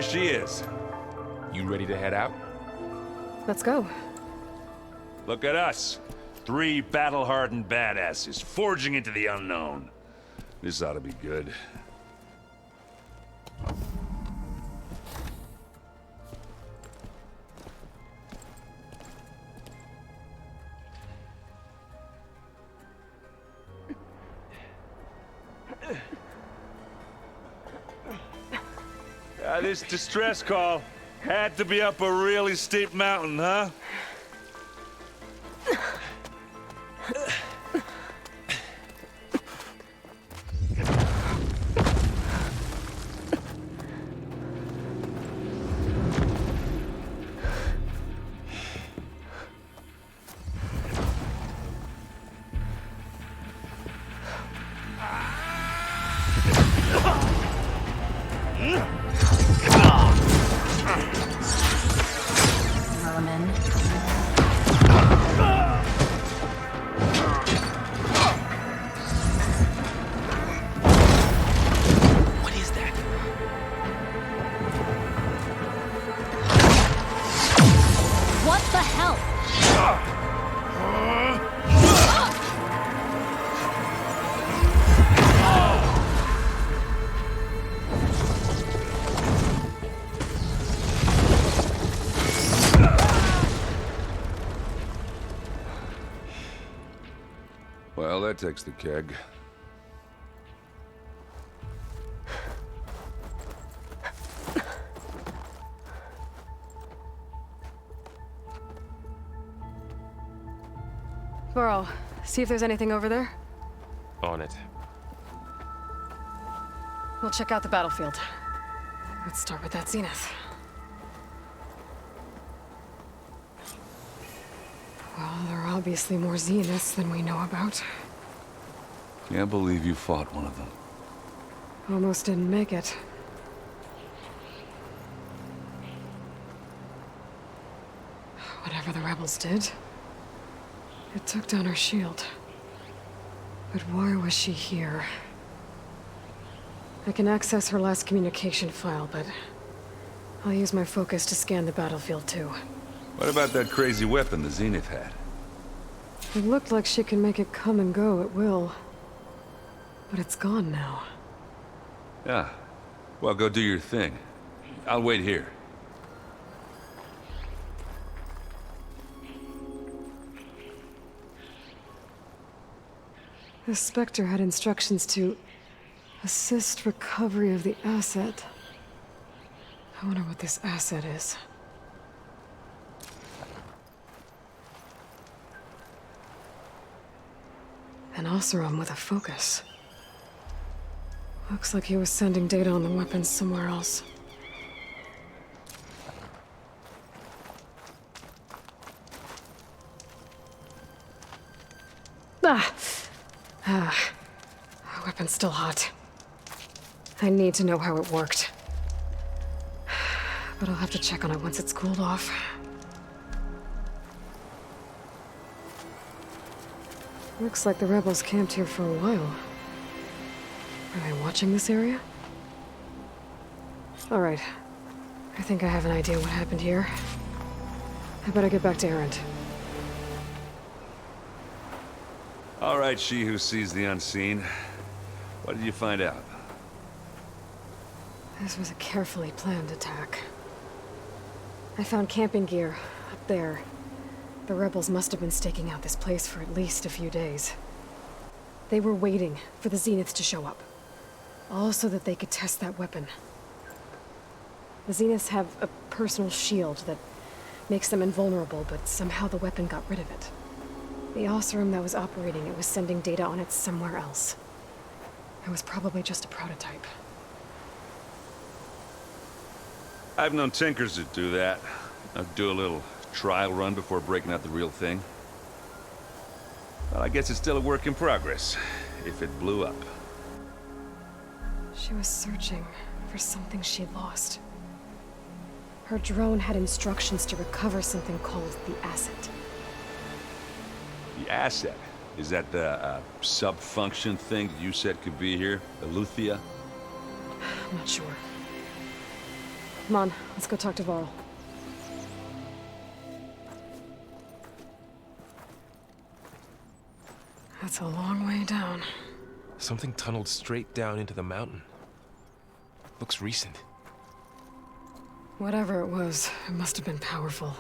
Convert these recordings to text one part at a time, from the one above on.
There she is. You ready to head out? Let's go. Look at us. 3 battle-hardened badasses forging into the unknown. This ought to be good. This distress call had to be up a really steep mountain, huh? Well, that takes the keg. Varl, see if there's anything over there. On it. We'll check out the battlefield. Let's start with that zenith. Well, there are obviously more zeniths than we know about. Can't believe you fought one of them. Almost didn't make it. Whatever the rebels did, it took down her shield. But why was she here? I can access her last communication file, but I'll use my focus to scan the battlefield too. What about that crazy weapon the Zenith had? It looked like she can make it come and go at will. But it's gone now. Yeah. Well, go do your thing. I'll wait here. The Spectre had instructions to assist recovery of the asset. I wonder what this asset is. An Oseram with a focus. Looks like he was sending data on the weapons somewhere else. The weapon's still hot. I need to know how it worked. But I'll have to check on it once it's cooled off. Looks like the rebels camped here for a while. Are they watching this area? All right. I think I have an idea what happened here. I better get back to Erend. All right, she who sees the unseen. What did you find out? This was a carefully planned attack. I found camping gear up there. The rebels must have been staking out this place for at least a few days. They were waiting for the Zeniths to show up. All so that they could test that weapon. The Zeniths have a personal shield that makes them invulnerable, but somehow the weapon got rid of it. The Oseram that was operating it was sending data on it somewhere else. It was probably just a prototype. I've known tinkers that do that. I'd do a little trial run before breaking out the real thing. Well, I guess it's still a work in progress, if it blew up. She was searching for something she lost. Her drone had instructions to recover something called the asset. The asset? Is that the sub-function thing that you said could be here? The Luthia? I'm not sure. Come on, let's go talk to Varl. That's a long way down. Something tunneled straight down into the mountain. Looks recent. Whatever it was, it must have been powerful.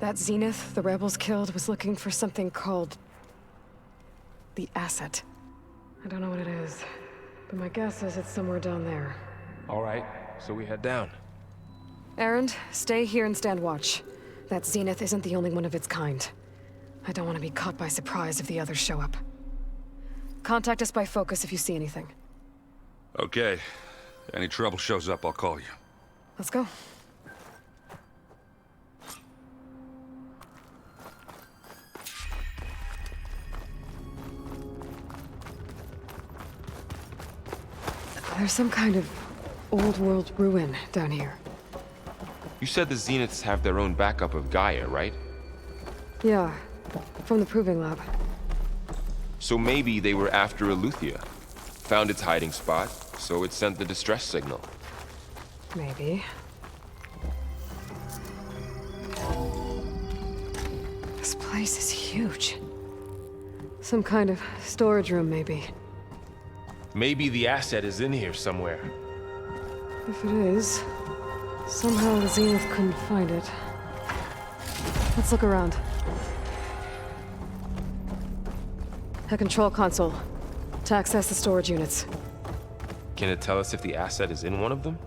That Zenith the rebels killed was looking for something called the asset. I don't know what it is, but my guess is it's somewhere down there. All right, so we head down. Erend, stay here and stand watch. That Zenith isn't the only one of its kind. I don't want to be caught by surprise if the others show up. Contact us by focus if you see anything. Okay. Any trouble shows up, I'll call you. Let's go. There's some kind of old-world ruin down here. You said the Zeniths have their own backup of Gaia, right? Yeah, from the Proving Lab. So maybe they were after Eleuthia. Found its hiding spot, so it sent the distress signal. Maybe. This place is huge. Some kind of storage room, maybe. Maybe the asset is in here somewhere. If it is, somehow the Zenith couldn't find it. Let's look around. A control console to access the storage units. Can it tell us if the asset is in one of them?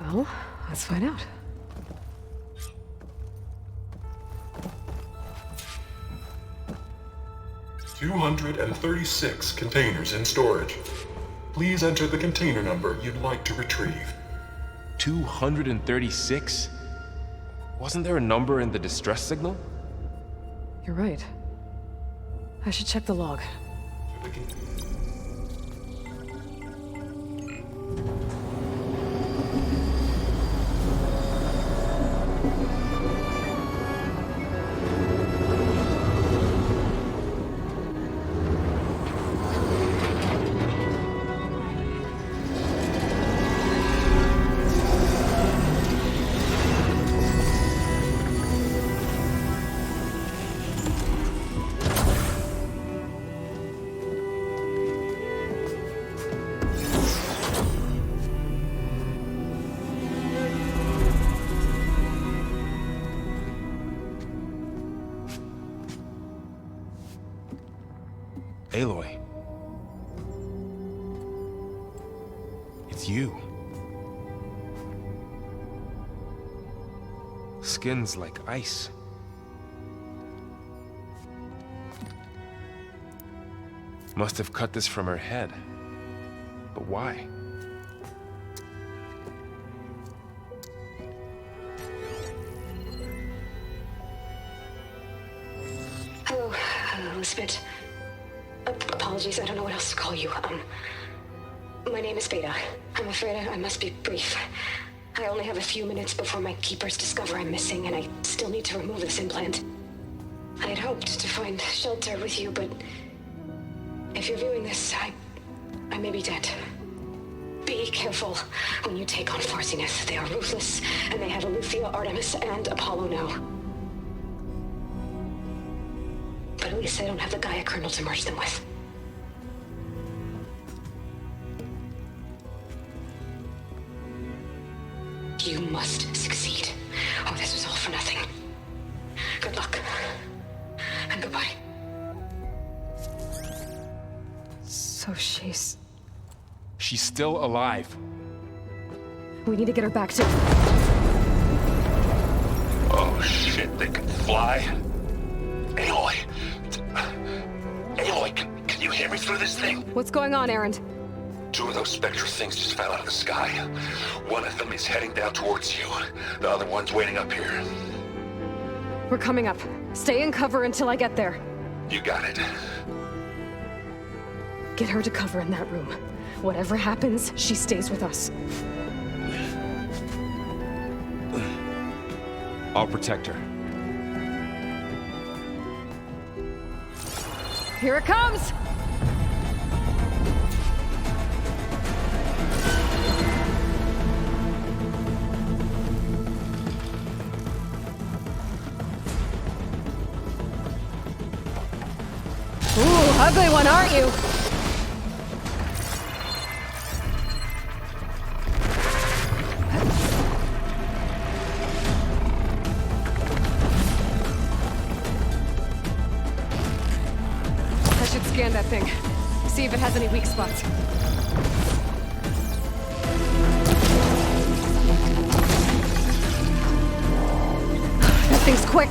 Well, let's find out. "236 containers in storage. Please enter the container number you'd like to retrieve." 236? Wasn't there a number in the distress signal? You're right. I should check the log. Aloy. It's you. Skin's like ice. Must have cut this from her head. But why? Hello, Elizabeth. Apologies, I don't know what else to call you. My name is Beta. I'm afraid I must be brief. I only have a few minutes before my keepers discover I'm missing, and I still need to remove this implant. I had hoped to find shelter with you, but if you're viewing this, I may be dead. Be careful when you take on Farsineth. They are ruthless, and they have Eleuthia, Artemis, and Apollo now. But at least they don't have the Gaia kernel to merge them with. You must succeed, or this was all for nothing. Good luck, and goodbye. So she's... She's still alive. We need to get her back to... Oh shit, they can fly? Aloy! Aloy, can you hear me through this thing? What's going on, Erend? Two of those spectral things just fell out of the sky. One of them is heading down towards you. The other one's waiting up here. We're coming up. Stay in cover until I get there. You got it. Get her to cover in that room. Whatever happens, she stays with us. I'll protect her. Here it comes! Ugly one, aren't you? I should scan that thing. See if it has any weak spots. That thing's quick.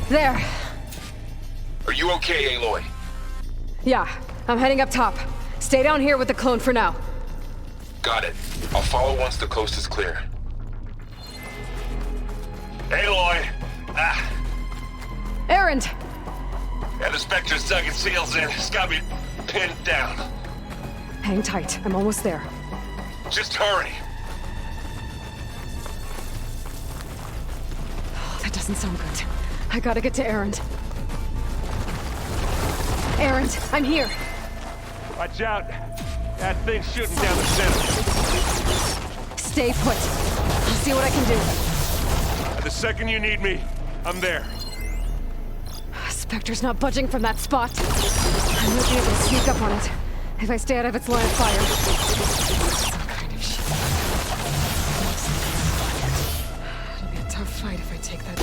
There. Are you okay, Aloy? Yeah, I'm heading up top. Stay down here with the clone for now. Got it. I'll follow once the coast is clear. Aloy! Erend! And the Spectre's dug its heels in. It's got me pinned down. Hang tight, I'm almost there. Just hurry. Oh, that doesn't sound good. I gotta get to Erend. Erend, I'm here. Watch out. That thing's shooting down the center. Stay put. I'll see what I can do. The second you need me, I'm there. Spectre's not budging from that spot. I might be able to sneak up on it if I stay out of its line of fire. Some kind of shit. It'll be a tough fight if I take that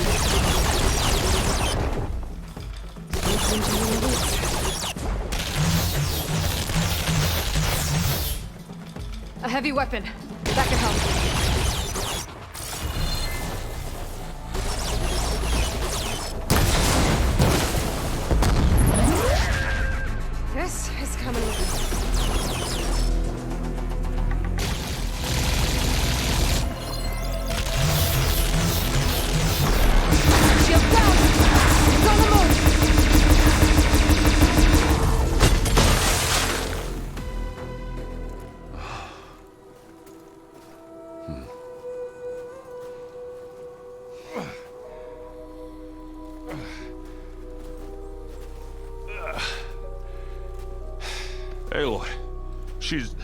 A heavy weapon. That can help. This is coming with me. Shield down! It's on the move! Aloy, she's...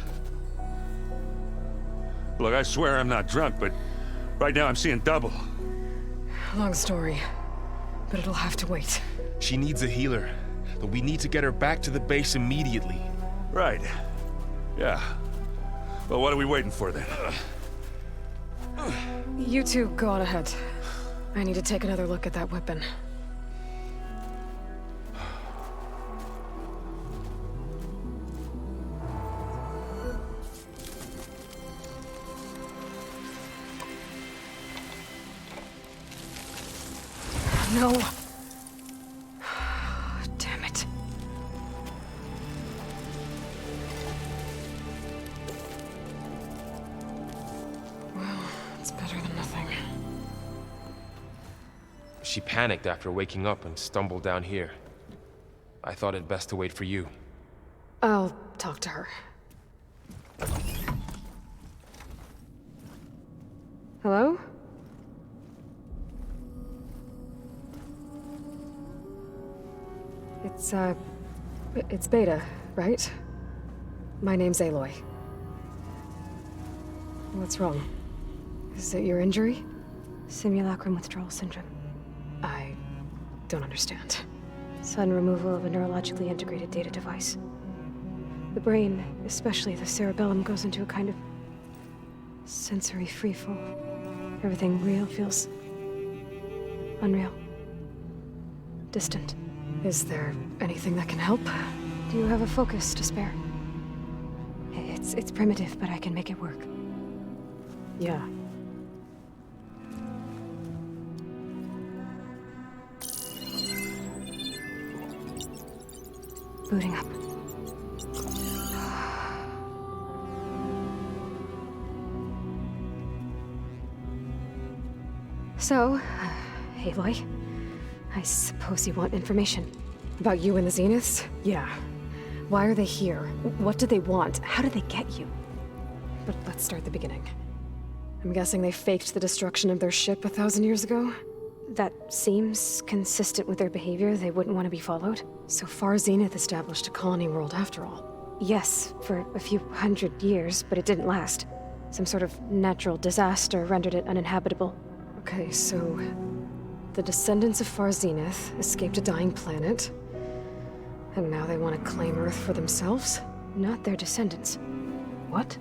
Look, I swear I'm not drunk, but right now I'm seeing double. Long story, but it'll have to wait. She needs a healer, but we need to get her back to the base immediately. Right. Yeah. Well, what are we waiting for then? You two go on ahead. I need to take another look at that weapon. No. Damn it. Well, it's better than nothing. She panicked after waking up and stumbled down here. I thought it best to wait for you. I'll talk to her. Hello? It's Beta, right? My name's Aloy. What's wrong? Is it your injury? Simulacrum withdrawal syndrome. I don't understand. Sudden removal of a neurologically integrated data device. The brain, especially the cerebellum, goes into a kind of sensory freefall. Everything real feels unreal. Distant. Is there anything that can help? Do you have a focus to spare? It's primitive, but I can make it work. Yeah. Booting up. So, Aloy, I suppose you want information. About you and the Zeniths? Yeah. Why are they here? What do they want? How did they get you? But let's start at the beginning. I'm guessing they faked the destruction of their ship 1,000 years ago? That seems consistent with their behavior. They wouldn't want to be followed. So far, Zenith established a colony world after all. Yes, for a few hundred years, but it didn't last. Some sort of natural disaster rendered it uninhabitable. Okay, so the descendants of Far Zenith escaped a dying planet, and now they want to claim Earth for themselves? Not their descendants. What?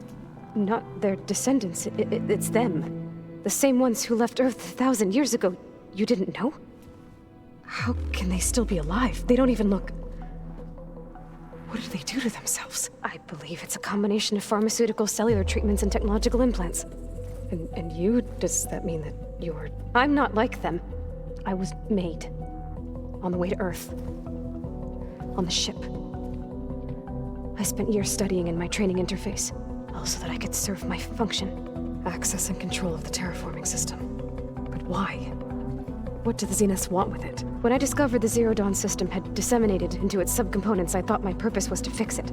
Not their descendants. It's them. The same ones who left Earth 1,000 years ago. You didn't know? How can they still be alive? They don't even look... What did they do to themselves? I believe it's a combination of pharmaceutical, cellular treatments, and technological implants. And you? Does that mean that you're... I'm not like them. I was made. On the way to Earth. On the ship. I spent years studying in my training interface, all so that I could serve my function. Access and control of the terraforming system. But why? What do the Zeniths want with it? When I discovered the Zero Dawn system had disseminated into its subcomponents, I thought my purpose was to fix it.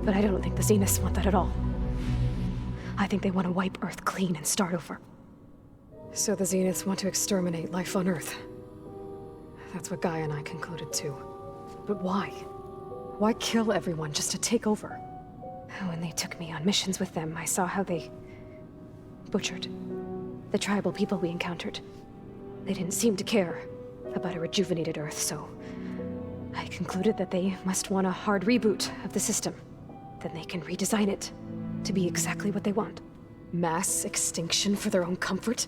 But I don't think the Zeniths want that at all. I think they want to wipe Earth clean and start over. So the Zeniths want to exterminate life on Earth. That's what Gaia and I concluded too. But why? Why kill everyone just to take over? When they took me on missions with them, I saw how they butchered the tribal people we encountered. They didn't seem to care about a rejuvenated Earth, so I concluded that they must want a hard reboot of the system. Then they can redesign it to be exactly what they want. Mass extinction for their own comfort?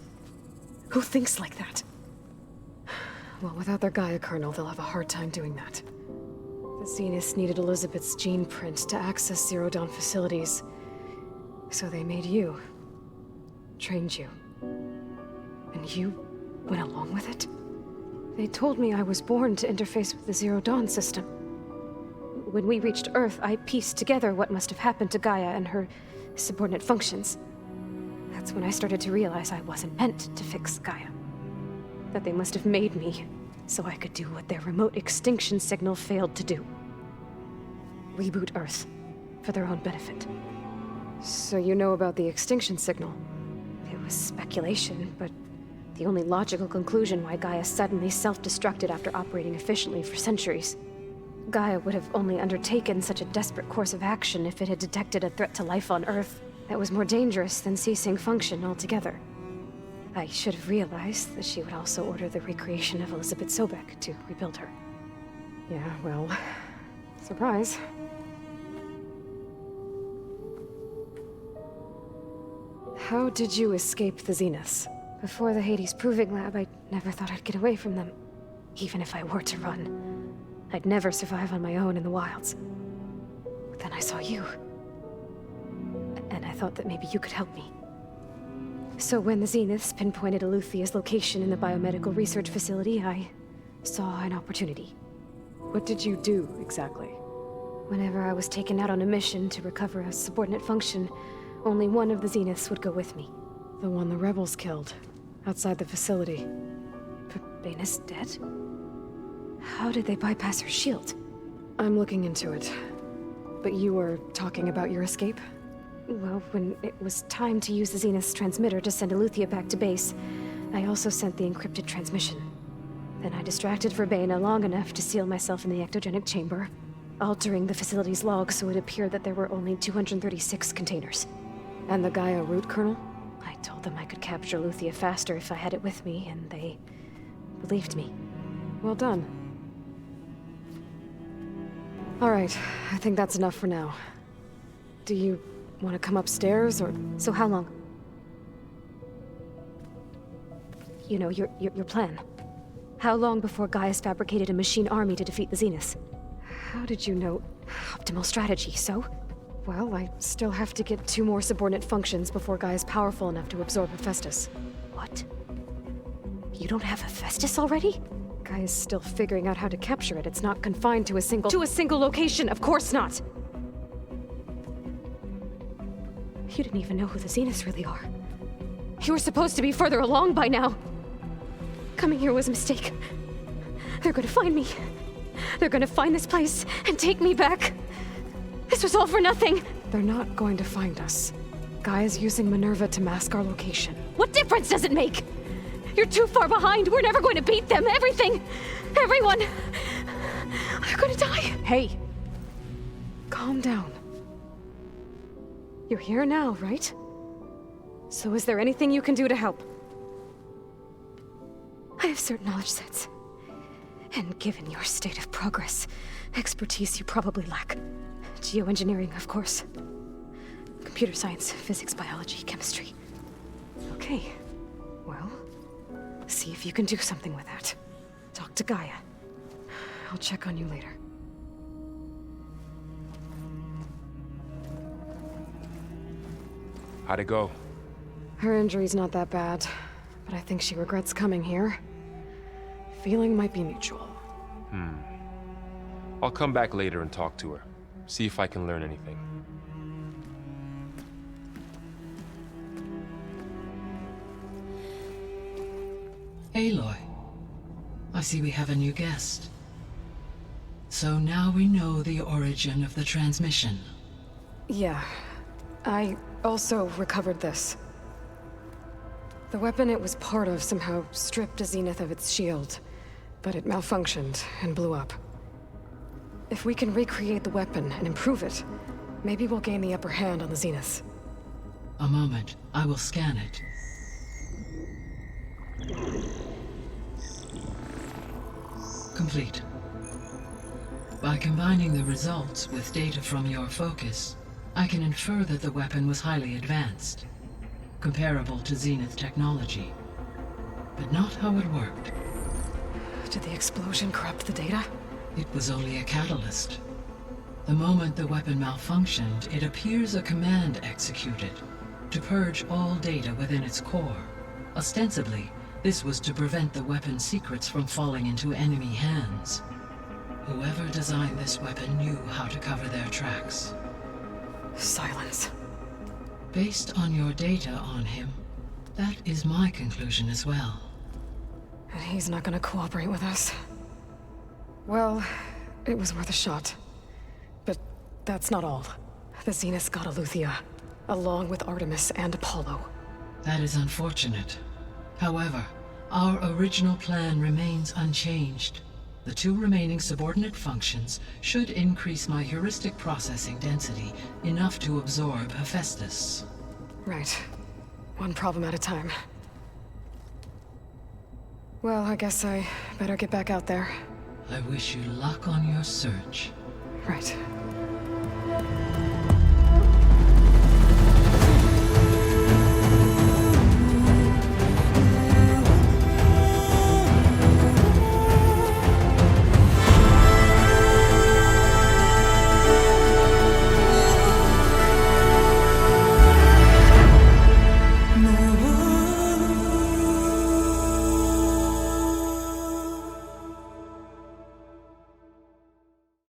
Who thinks like that? Well, without their Gaia kernel, they'll have a hard time doing that. The Zeniths needed Elizabeth's gene print to access Zero Dawn facilities. So they made you. Trained you. And you went along with it? They told me I was born to interface with the Zero Dawn system. When we reached Earth, I pieced together what must have happened to Gaia and her subordinate functions. That's when I started to realize I wasn't meant to fix Gaia. That they must have made me so I could do what their remote extinction signal failed to do. Reboot Earth for their own benefit. So you know about the extinction signal? It was speculation, but the only logical conclusion why Gaia suddenly self-destructed after operating efficiently for centuries. Gaia would have only undertaken such a desperate course of action if it had detected a threat to life on Earth that was more dangerous than ceasing function altogether. I should have realized that she would also order the recreation of Elizabeth Sobek to rebuild her. Yeah, well, surprise. How did you escape the Zeniths? Before the Hades Proving Lab, I never thought I'd get away from them. Even if I were to run, I'd never survive on my own in the wilds. But then I saw you. And I thought that maybe you could help me. So when the Zeniths pinpointed Eluthia's location in the biomedical research facility, I saw an opportunity. What did you do, exactly? Whenever I was taken out on a mission to recover a subordinate function, only one of the Zeniths would go with me. The one the rebels killed, outside the facility. Baina's dead? How did they bypass her shield? I'm looking into it. But you were talking about your escape? Well, when it was time to use the Zenith's transmitter to send Aletheia back to base, I also sent the encrypted transmission. Then I distracted Baina long enough to seal myself in the ectogenic chamber, altering the facility's log so it appeared that there were only 236 containers. And the Gaia root kernel? I told them I could capture Aletheia faster if I had it with me, and they believed me. Well done. Alright, I think that's enough for now. Do you want to come upstairs, or...? So how long? You know, your plan. How long before Gaia's fabricated a machine army to defeat the Zeniths? How did you know? Optimal strategy, so? Well, I still have to get 2 more subordinate functions before Gaia's powerful enough to absorb Hephaestus. What? You don't have Hephaestus already? Gaia's still figuring out how to capture it. It's not confined to a single... To a single location, of course not! You didn't even know who the Zeniths really are. You were supposed to be further along by now. Coming here was a mistake. They're gonna find me. They're gonna find this place and take me back. This was all for nothing. They're not going to find us. Gaia's using Minerva to mask our location. What difference does it make? You're too far behind. We're never going to beat them. Everything. Everyone. They're gonna die. Hey. Calm down. You're here now, right? So is there anything you can do to help? I have certain knowledge sets. And given your state of progress, expertise you probably lack. Geoengineering, of course. Computer science, physics, biology, chemistry. Okay. Well, see if you can do something with that. Talk to Gaia. I'll check on you later. How'd it go? Her injury's not that bad, but I think she regrets coming here. Feeling might be mutual. I'll come back later and talk to her. See if I can learn anything. Aloy, I see we have a new guest. So now we know the origin of the transmission. Yeah. I also recovered this. The weapon it was part of somehow stripped a Zenith of its shield, but it malfunctioned and blew up. If we can recreate the weapon and improve it, maybe we'll gain the upper hand on the Zeniths. A moment, I will scan it. Complete. By combining the results with data from your focus, I can infer that the weapon was highly advanced, comparable to Zenith technology, but not how it worked. Did the explosion corrupt the data? It was only a catalyst. The moment the weapon malfunctioned, it appears a command executed to purge all data within its core. Ostensibly, this was to prevent the weapon's secrets from falling into enemy hands. Whoever designed this weapon knew how to cover their tracks. Silence. Based on your data on him, that is my conclusion as well. And he's not gonna cooperate with us. Well, it was worth a shot. But that's not all. The Zeniths got Aletheia, along with Artemis and Apollo. That is unfortunate. However, our original plan remains unchanged. The 2 remaining subordinate functions should increase my heuristic processing density enough to absorb Hephaestus. Right. One problem at a time. Well, I guess I better get back out there. I wish you luck on your search. Right.